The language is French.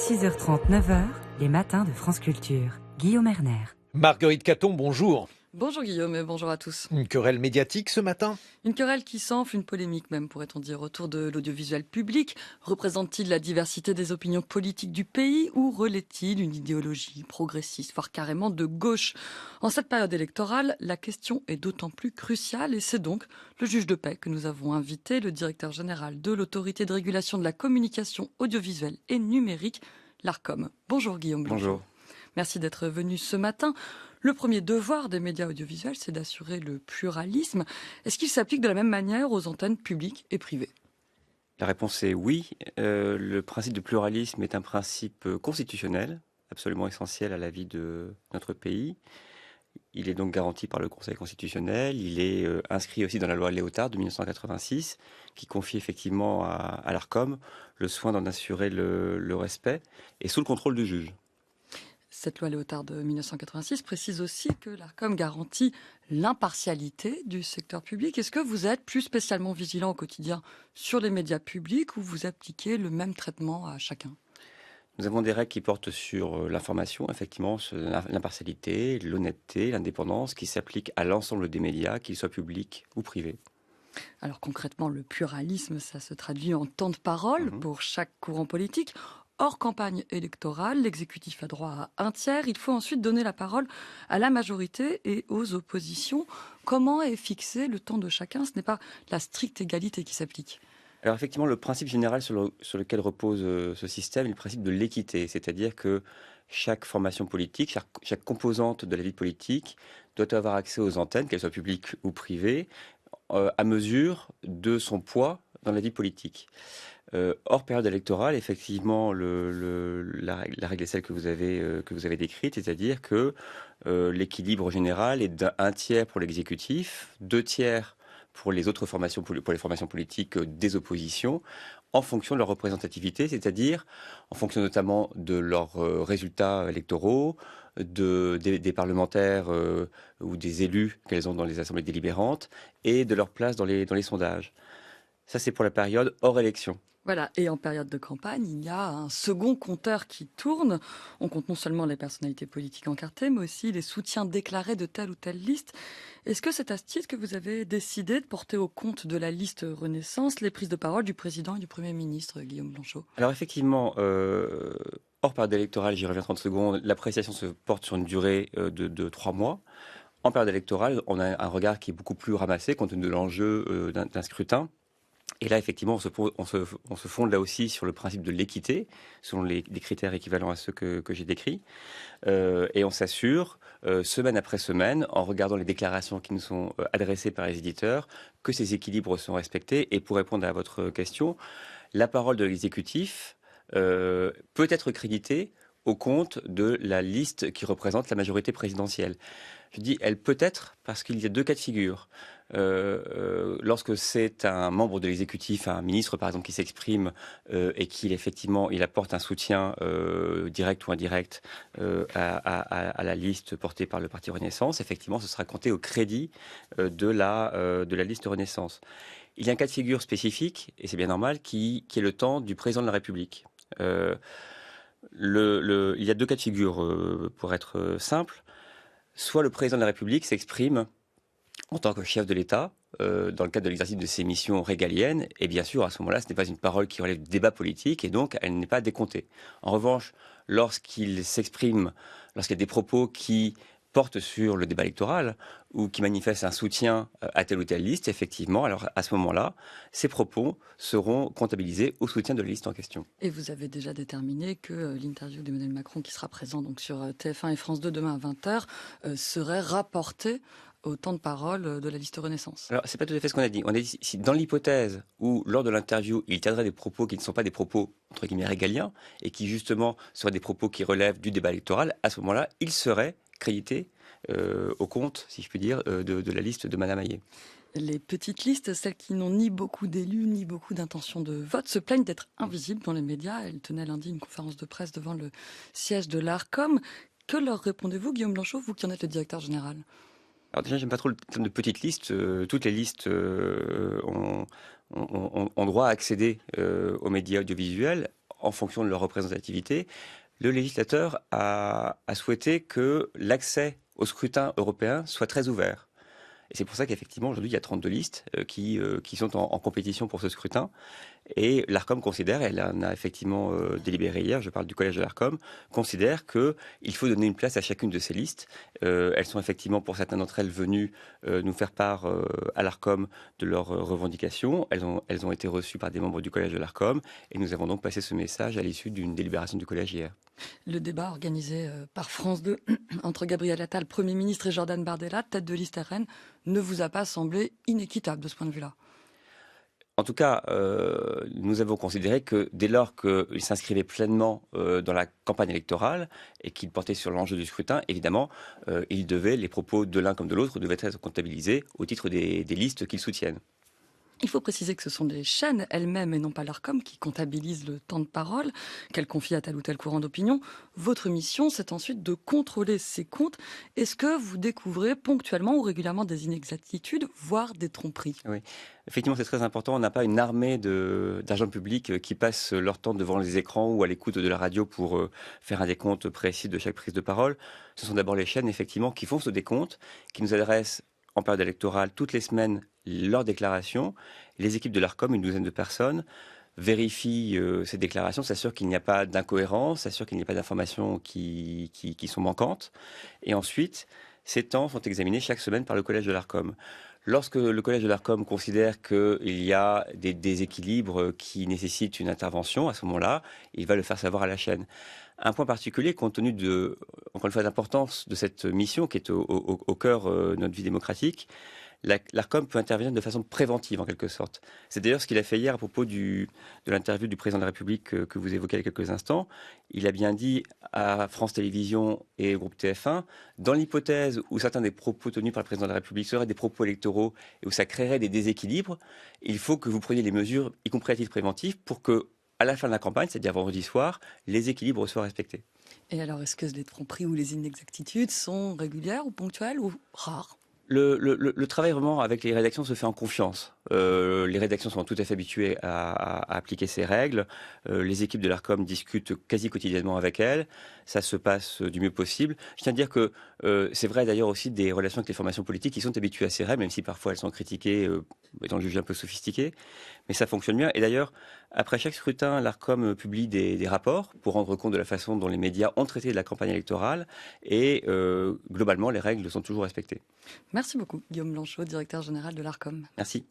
6h30, 9h, les matins de France Culture. Guillaume Erner. Marguerite Caton, bonjour. Bonjour Guillaume et bonjour à tous. Une querelle médiatique ce matin ? Une querelle qui s'enfle, une polémique même pourrait-on dire, autour de l'audiovisuel public. Représente-t-il la diversité des opinions politiques du pays ou relaie-t-il une idéologie progressiste, voire carrément de gauche ? En cette période électorale, la question est d'autant plus cruciale et c'est donc le juge de paix que nous avons invité, le directeur général de l'autorité de régulation de la communication audiovisuelle et numérique, l'ARCOM. Bonjour Guillaume. Bonjour. Merci d'être venu ce matin. Le premier devoir des médias audiovisuels, c'est d'assurer le pluralisme. Est-ce qu'il s'applique de la même manière aux antennes publiques et privées ? La réponse est oui. Le principe de pluralisme est un principe constitutionnel, absolument essentiel à la vie de notre pays. Il est donc garanti par le Conseil constitutionnel. Il est inscrit aussi dans la loi Léotard de 1986, qui confie effectivement à l'ARCOM le soin d'en assurer le respect, et sous le contrôle du juge. Cette loi Léotard de 1986 précise aussi que l'ARCOM garantit l'impartialité du secteur public. Est-ce que vous êtes plus spécialement vigilant au quotidien sur les médias publics ou vous appliquez le même traitement à chacun ? Nous avons des règles qui portent sur l'information, effectivement, sur l'impartialité, l'honnêteté, l'indépendance, qui s'appliquent à l'ensemble des médias, qu'ils soient publics ou privés. Alors concrètement, le pluralisme, ça se traduit en temps de parole pour chaque courant politique. Hors campagne électorale, l'exécutif a droit à un tiers. Il faut ensuite donner la parole à la majorité et aux oppositions. Comment est fixé le temps de chacun ? Ce n'est pas la stricte égalité qui s'applique. Alors effectivement, le principe général sur lequel repose ce système est le principe de l'équité. C'est-à-dire que chaque formation politique, chaque composante de la vie politique doit avoir accès aux antennes, qu'elles soient publiques ou privées, à mesure de son poids dans la vie politique. Hors période électorale, effectivement, la règle est celle que vous avez décrite, c'est-à-dire que l'équilibre général est d'un tiers pour l'exécutif, 2 tiers pour les autres formations, pour les formations politiques des oppositions, en fonction de leur représentativité, c'est-à-dire en fonction notamment de leurs résultats électoraux, des parlementaires ou des élus qu'elles ont dans les assemblées délibérantes, et de leur place dans les sondages. Ça, c'est pour la période hors élection. Voilà, et en période de campagne, il y a un second compteur qui tourne. On compte non seulement les personnalités politiques encartées, mais aussi les soutiens déclarés de telle ou telle liste. Est-ce que c'est à ce titre que vous avez décidé de porter au compte de la liste Renaissance les prises de parole du président et du Premier ministre, Guillaume Blanchot ? Alors effectivement, hors période électorale, j'y reviens 30 secondes, l'appréciation se porte sur une durée de 3 mois. En période électorale, on a un regard qui est beaucoup plus ramassé compte tenu de l'enjeu d'un scrutin. Et là, effectivement, on se fonde là aussi sur le principe de l'équité, selon des critères équivalents à ceux que j'ai décrits. Et on s'assure, semaine après semaine, en regardant les déclarations qui nous sont adressées par les éditeurs, que ces équilibres sont respectés. Et pour répondre à votre question, la parole de l'exécutif peut être créditée au compte de la liste qui représente la majorité présidentielle. Je dis elle peut être parce qu'il y a 2 cas de figure. Lorsque c'est un membre de l'exécutif, un ministre par exemple, qui s'exprime et qu'il effectivement il apporte un soutien direct ou indirect à la liste portée par le parti Renaissance, effectivement ce sera compté au crédit de la liste Renaissance. Il y a un cas de figure spécifique, et c'est bien normal, qui est le temps du président de la République. Il y a 2 cas de figure pour être simple. Soit le président de la République s'exprime en tant que chef de l'État, dans le cadre de l'exercice de ses missions régaliennes, et bien sûr, à ce moment-là, ce n'est pas une parole qui relève du débat politique, et donc elle n'est pas décomptée. En revanche, lorsqu'il s'exprime, lorsqu'il y a des propos qui portent sur le débat électoral, ou qui manifestent un soutien à telle ou telle liste, effectivement, alors à ce moment-là, ces propos seront comptabilisés au soutien de la liste en question. Et vous avez déjà déterminé que l'interview d'Emmanuel Macron, qui sera présent donc sur TF1 et France 2 demain à 20h, serait rapportée au temps de parole de la liste Renaissance. Alors, c'est pas tout à fait ce qu'on a dit. On a dit, si dans l'hypothèse où, lors de l'interview, il tiendrait des propos qui ne sont pas des propos, entre guillemets, régaliens, et qui, justement, seraient des propos qui relèvent du débat électoral, à ce moment-là, il serait crédité au compte, si je puis dire, de la liste de Madame Hayet. Les petites listes, celles qui n'ont ni beaucoup d'élus, ni beaucoup d'intentions de vote, se plaignent d'être invisibles dans les médias. Elles tenaient lundi une conférence de presse devant le siège de l'ARCOM. Que leur répondez-vous, Guillaume Blanchot, vous qui en êtes le directeur général ? Alors déjà, j'aime pas trop le terme de petite liste. Toutes les listes ont droit à accéder aux médias audiovisuels en fonction de leur représentativité, le législateur a souhaité que l'accès au scrutin européen soit très ouvert. Et c'est pour ça qu'effectivement, aujourd'hui, il y a 32 listes qui sont en compétition pour ce scrutin. Et l'ARCOM considère, elle en a effectivement délibéré hier, je parle du collège de l'ARCOM, considère qu'il faut donner une place à chacune de ces listes. Elles sont effectivement, pour certaines d'entre elles, venues nous faire part à l'ARCOM de leurs revendications. Elles ont été reçues par des membres du collège de l'ARCOM et nous avons donc passé ce message à l'issue d'une délibération du collège hier. Le débat organisé par France 2 entre Gabriel Attal, Premier ministre, et Jordan Bardella, tête de liste RN, ne vous a pas semblé inéquitable de ce point de vue-là? En tout cas, nous avons considéré que dès lors qu'il s'inscrivait pleinement dans la campagne électorale et qu'il portait sur l'enjeu du scrutin, évidemment, les propos de l'un comme de l'autre devaient être comptabilisés au titre des listes qu'ils soutiennent. Il faut préciser que ce sont les chaînes elles-mêmes et non pas l'ARCOM qui comptabilisent le temps de parole qu'elles confient à tel ou tel courant d'opinion. Votre mission, c'est ensuite de contrôler ces comptes. Est-ce que vous découvrez ponctuellement ou régulièrement des inexactitudes, voire des tromperies? Oui, effectivement, c'est très important. On n'a pas une armée d'agents publics qui passent leur temps devant les écrans ou à l'écoute de la radio pour faire un décompte précis de chaque prise de parole. Ce sont d'abord les chaînes, effectivement, qui font ce décompte, qui nous adressent en période électorale toutes les semaines leurs déclarations. Les équipes de l'ARCOM, une douzaine de personnes, vérifient ces déclarations, s'assurent qu'il n'y a pas d'incohérence, s'assurent qu'il n'y a pas d'informations qui sont manquantes. Et ensuite, ces temps sont examinés chaque semaine par le collège de l'ARCOM. Lorsque le collège de l'ARCOM considère qu'il y a des déséquilibres qui nécessitent une intervention, à ce moment-là, il va le faire savoir à la chaîne. Un point particulier, compte tenu encore une fois, de l'importance de cette mission qui est au cœur de notre vie démocratique, l'ARCOM peut intervenir de façon préventive, en quelque sorte. C'est d'ailleurs ce qu'il a fait hier à propos de l'interview du président de la République que vous évoquez il y a quelques instants. Il a bien dit à France Télévisions et au groupe TF1, dans l'hypothèse où certains des propos tenus par le président de la République seraient des propos électoraux et où ça créerait des déséquilibres, il faut que vous preniez les mesures, y compris à titre préventif, pour que, à la fin de la campagne, c'est-à-dire vendredi soir, les équilibres soient respectés. Et alors, est-ce que les tromperies ou les inexactitudes sont régulières ou ponctuelles ou rares? Le travail vraiment avec les rédactions se fait en confiance. Les rédactions sont tout à fait habituées à appliquer ces règles. Les équipes de l'ARCOM discutent quasi quotidiennement avec elles. Ça se passe du mieux possible. Je tiens à dire que c'est vrai d'ailleurs aussi des relations avec les formations politiques qui sont habituées à ces règles, même si parfois elles sont critiquées, étant jugées un peu sophistiquées. Mais ça fonctionne bien. Et d'ailleurs, après chaque scrutin, l'ARCOM publie des rapports pour rendre compte de la façon dont les médias ont traité de la campagne électorale. Et globalement, les règles sont toujours respectées. Merci beaucoup, Guillaume Blanchot, directeur général de l'ARCOM. Merci.